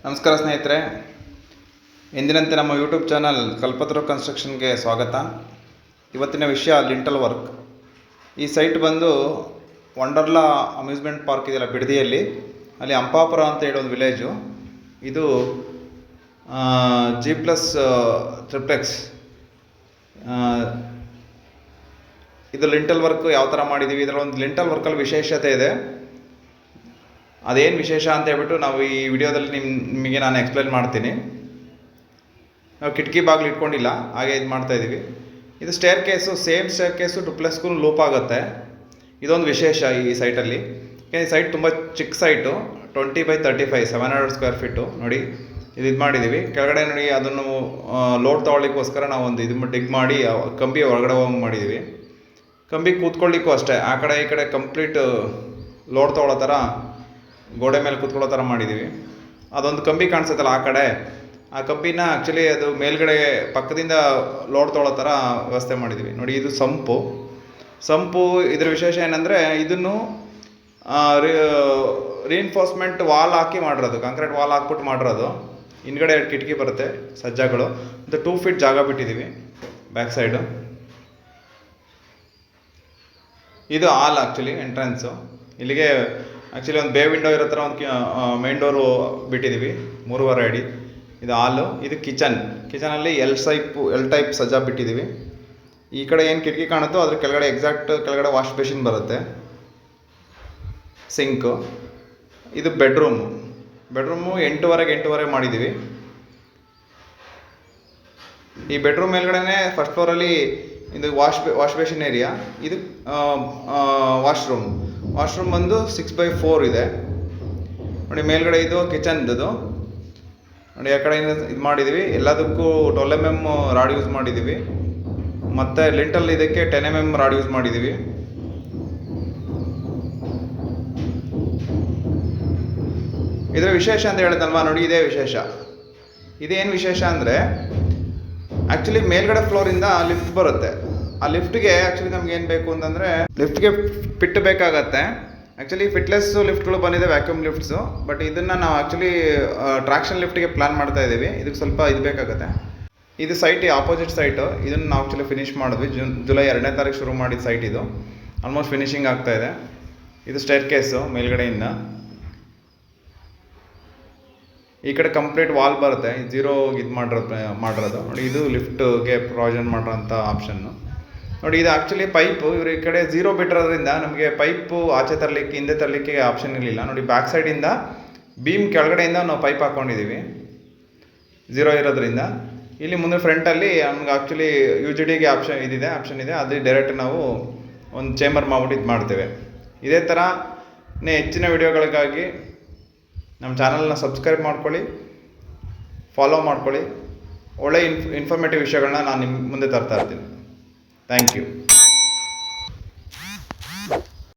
ನಮಸ್ಕಾರ ಸ್ನೇಹಿತರೆ, ಎಂದಿನಂತೆ ನಮ್ಮ ಯೂಟ್ಯೂಬ್ ಚಾನಲ್ ಕಲ್ಪತರು ಕನ್ಸ್ಟ್ರಕ್ಷನ್ಗೆ ಸ್ವಾಗತ. ಇವತ್ತಿನ ವಿಷಯ ಲಿಂಟಲ್ ವರ್ಕ್. ಈ ಸೈಟ್ ಬಂದು ವಂಡರ್ಲಾ ಅಮ್ಯೂಸ್ಮೆಂಟ್ ಪಾರ್ಕ್ ಇದೆಯಲ್ಲ ಬಿಡದಿಯಲ್ಲಿ, ಅಲ್ಲಿ ಅಂಪಾಪುರ ಅಂತ ಹೇಳೋ ಒಂದು ವಿಲೇಜು. ಇದು G+ ಟ್ರಿಪ್ಲೆಕ್ಸ್. ಇದು ಲಿಂಟಲ್ ವರ್ಕ್ ಯಾವ ಥರ ಮಾಡಿದ್ದೀವಿ, ಇದರಲ್ಲಿ ಒಂದು ಲಿಂಟಲ್ ವರ್ಕಲ್ಲಿ ವಿಶೇಷತೆ ಇದೆ. ಅದೇನು ವಿಶೇಷ ಅಂತ ಹೇಳ್ಬಿಟ್ಟು ನಾವು ಈ ವಿಡಿಯೋದಲ್ಲಿ ನಿಮಗೆ ನಾನು ಎಕ್ಸ್ಪ್ಲೈನ್ ಮಾಡ್ತೀನಿ. ನಾವು ಕಿಟಕಿ ಬಾಗಿಲು ಇಟ್ಕೊಂಡಿಲ್ಲ, ಹಾಗೆ ಇದು ಮಾಡ್ತಾಯಿದ್ದೀವಿ. ಇದು staircase, same staircase ಡುಪ್ಲೆಕ್ಸ್ಗೂ ಲೂಪ್ ಆಗುತ್ತೆ. ಇದೊಂದು ವಿಶೇಷ ಈ ಸೈಟಲ್ಲಿ. ಈ ಸೈಟ್ ತುಂಬ ಚಿಕ್ಕ ಸೈಟು, 20x35 700 ಸ್ಕ್ವೇರ್ ಫೀಟು. ನೋಡಿ ಇದು ಮಾಡಿದ್ದೀವಿ. ಕೆಳಗಡೆ ನೋಡಿ ಅದನ್ನು ಲೋಡ್ ತೊಗೊಳ್ಳಿಕ್ಕೋಸ್ಕರ ನಾವು ಒಂದು ಇದು ಡಿಗ್ ಮಾಡಿ ಕಂಬಿ ಹೊರಗಡೆ ಹೋಗಿ ಮಾಡಿದ್ದೀವಿ. ಕಂಬಿ ಕೂತ್ಕೊಳ್ಳಿಕ್ಕೂ ಅಷ್ಟೇ, ಆ ಕಡೆ ಈ ಕಡೆ ಕಂಪ್ಲೀಟ್ ಲೋಡ್ ತೊಗೊಳ್ಳೋ ಥರ ಗೋಡೆ ಮೇಲೆ ಕೂತ್ಕೊಳ್ಳೋ ಥರ ಮಾಡಿದ್ದೀವಿ. ಅದೊಂದು ಕಂಬಿ ಕಾಣಿಸುತ್ತಲ್ಲ ಆ ಕಡೆ, ಆ ಕಂಬಿನ ಆ್ಯಕ್ಚುಲಿ ಅದು ಮೇಲ್ಗಡೆ ಪಕ್ಕದಿಂದ ಲೋಡ್ ತೊಗೊಳ್ಳೋ ಥರ ವ್ಯವಸ್ಥೆ ಮಾಡಿದ್ದೀವಿ. ನೋಡಿ ಇದು ಸಂಪು. ಇದರ ವಿಶೇಷ ಏನಂದರೆ ಇದನ್ನು ರೀಇನ್ಫೋರ್ಸ್ಮೆಂಟ್ ವಾಲ್ ಹಾಕಿ ಮಾಡಿರೋದು, ಕಾಂಕ್ರೀಟ್ ವಾಲ್ ಹಾಕ್ಬಿಟ್ಟು ಮಾಡಿರೋದು. ಹಿಂದ್ಗಡೆ 2 ಕಿಟಕಿ ಬರುತ್ತೆ ಸಜ್ಜಾಗಳು. ಮತ್ತು 2 ಫೀಟ್ ಜಾಗ ಬಿಟ್ಟಿದ್ದೀವಿ ಬ್ಯಾಕ್ ಸೈಡು. ಇದು ಹಾಲ್ ಆ್ಯಕ್ಚುಲಿ ಎಂಟ್ರೆನ್ಸು. ಇಲ್ಲಿಗೆ ಆ್ಯಕ್ಚುಲಿ ಒಂದು ಬೇ ವಿಂಡೋ ಇರೋ ಥರ ಒಂದು ಮೇನ್ ಡೋರು ಬಿಟ್ಟಿದ್ದೀವಿ, 3.5 ಅಡಿ. ಇದು ಹಾಲು. ಇದು ಕಿಚನಲ್ಲಿ ಎಲ್ ಟೈಪ್ ಸಜ್ಜಾ ಬಿಟ್ಟಿದ್ದೀವಿ. ಈ ಕಡೆ ಏನು ಕಿಟಕಿ ಕಾಣುತ್ತೋ ಅದ್ರ ಕೆಳಗಡೆ ಕೆಳಗಡೆ ವಾಶ್ ಬೇಸಿನ್ ಬರುತ್ತೆ, ಸಿಂಕು. ಇದು ಬೆಡ್ರೂಮು 8.5 ಮಾಡಿದ್ದೀವಿ. ಈ ಬೆಡ್ರೂಮ್ ಮೇಲ್ಗಡೆ ಫಸ್ಟ್ ಫ್ಲೋರಲ್ಲಿ ಇದು ವಾಶ್ ಬೇಸಿನ್ ಏರಿಯಾ. ಇದು ವಾಶ್ರೂಮ್ ಬಂದು 6x4 ಇದೆ. ನೋಡಿ ಮೇಲ್ಗಡೆ ಇದು ಕಿಚನ್ದು. ನೋಡಿ ಆ ಕಡೆಯಿಂದ ಇದು ಮಾಡಿದ್ದೀವಿ. ಎಲ್ಲದಕ್ಕೂ 12 mm ರಾಡ್ ಯೂಸ್ ಮಾಡಿದ್ದೀವಿ. ಮತ್ತು ಲಿಂಟಲ್ ಇದಕ್ಕೆ 10 mm ರಾಡ್ ಯೂಸ್ ಮಾಡಿದ್ದೀವಿ. ಇದರ ವಿಶೇಷ ಅಂತ ಹೇಳಿದಲ್ವಾ, ನೋಡಿ ಇದೇ ವಿಶೇಷ. ಇದೇನು ವಿಶೇಷ ಅಂದರೆ ಆ್ಯಕ್ಚುಲಿ ಮೇಲ್ಗಡೆ ಫ್ಲೋರಿಂದ ಲಿಫ್ಟ್ ಬರುತ್ತೆ. ಆ ಲಿಫ್ಟ್ಗೆ ಆ್ಯಕ್ಚುಲಿ ನಮ್ಗೆ ಏನು ಬೇಕು ಅಂತಂದರೆ ಲಿಫ್ಟ್ಗೆ ಫಿಟ್ ಬೇಕಾಗತ್ತೆ. ಆ್ಯಕ್ಚುಲಿ ಫಿಟ್ಲೆಸ್ ಲಿಫ್ಟ್ಗಳು ಬಂದಿದೆ, ವ್ಯಾಕ್ಯೂಮ್ ಲಿಫ್ಟ್ಸು. ಬಟ್ ಇದನ್ನು ನಾವು ಆ್ಯಕ್ಚುಲಿ ಟ್ರಾಕ್ಷನ್ ಲಿಫ್ಟ್ಗೆ ಪ್ಲ್ಯಾನ್ ಮಾಡ್ತಾ ಇದ್ದೀವಿ. ಇದಕ್ಕೆ ಸ್ವಲ್ಪ ಇದು ಬೇಕಾಗುತ್ತೆ. ಇದು ಸೈಟ್ ಆಪೋಸಿಟ್ ಸೈಟು. ಇದನ್ನು ನಾವು ಆ್ಯಕ್ಚುಲಿ ಫಿನಿಷ್ ಮಾಡಿದ್ವಿ. ಜುಲೈ 2ನೇ ತಾರೀಕು ಶುರು ಮಾಡಿದ ಸೈಟ್ ಇದು. ಆಲ್ಮೋಸ್ಟ್ ಫಿನಿಶಿಂಗ್ ಆಗ್ತಾಯಿದೆ. ಇದು ಸ್ಟೇರ್ ಕೇಸು ಮೇಲ್ಗಡೆಯಿಂದ. ಈ ಕಡೆ ಕಂಪ್ಲೀಟ್ ವಾಲ್ ಬರುತ್ತೆ, 0 ಇದು ಮಾಡಿರೋದು. ನೋಡಿ ಇದು ಲಿಫ್ಟ್ಗೆ ಪ್ರೊವಿಷನ್ ಮಾಡಿರೋಂಥ ಆಪ್ಷನ್ನು. ನೋಡಿ ಇದು ಆ್ಯಕ್ಚುಲಿ ಪೈಪು. ಇವರು ಈ ಕಡೆ 0 ಬಿಟ್ಟಿರೋದ್ರಿಂದ ನಮಗೆ ಪೈಪು ಆಚೆ ತರಲಿಕ್ಕೆ ಹಿಂದೆ ತರಲಿಕ್ಕೆ ಆಪ್ಷನ್ ಇರಲಿಲ್ಲ. ನೋಡಿ ಬ್ಯಾಕ್ ಸೈಡಿಂದ ಬೀಮ್ ಕೆಳಗಡೆಯಿಂದ ನಾವು ಪೈಪ್ ಹಾಕ್ಕೊಂಡಿದ್ದೀವಿ, 0 ಇರೋದ್ರಿಂದ. ಇಲ್ಲಿ ಮುಂದೆ ಫ್ರಂಟಲ್ಲಿ ನಮ್ಗೆ ಆ್ಯಕ್ಚುಲಿ UGDಗೆ ಆಪ್ಷನ್ ಇದೆ. ಅದು ಡೈರೆಕ್ಟ್ ನಾವು ಒಂದು ಚೇಂಬರ್ ಮಾಡ್ಬಿಟ್ಟು ಇದು ಮಾಡ್ತೇವೆ. ಇದೇ ಥರನೇ ಹೆಚ್ಚಿನ ವಿಡಿಯೋಗಳಿಗಾಗಿ ನಮ್ಮ ಚಾನಲ್ನ ಸಬ್ಸ್ಕ್ರೈಬ್ ಮಾಡ್ಕೊಳ್ಳಿ, ಫಾಲೋ ಮಾಡ್ಕೊಳ್ಳಿ. ಒಳ್ಳೆ ಇನ್ಫಾರ್ಮೇಟಿವ್ ವಿಷಯಗಳನ್ನ ನಾನು ನಿಮ್ಮ ಮುಂದೆ ತರ್ತಾ ಇರ್ತೀನಿ. Thank you.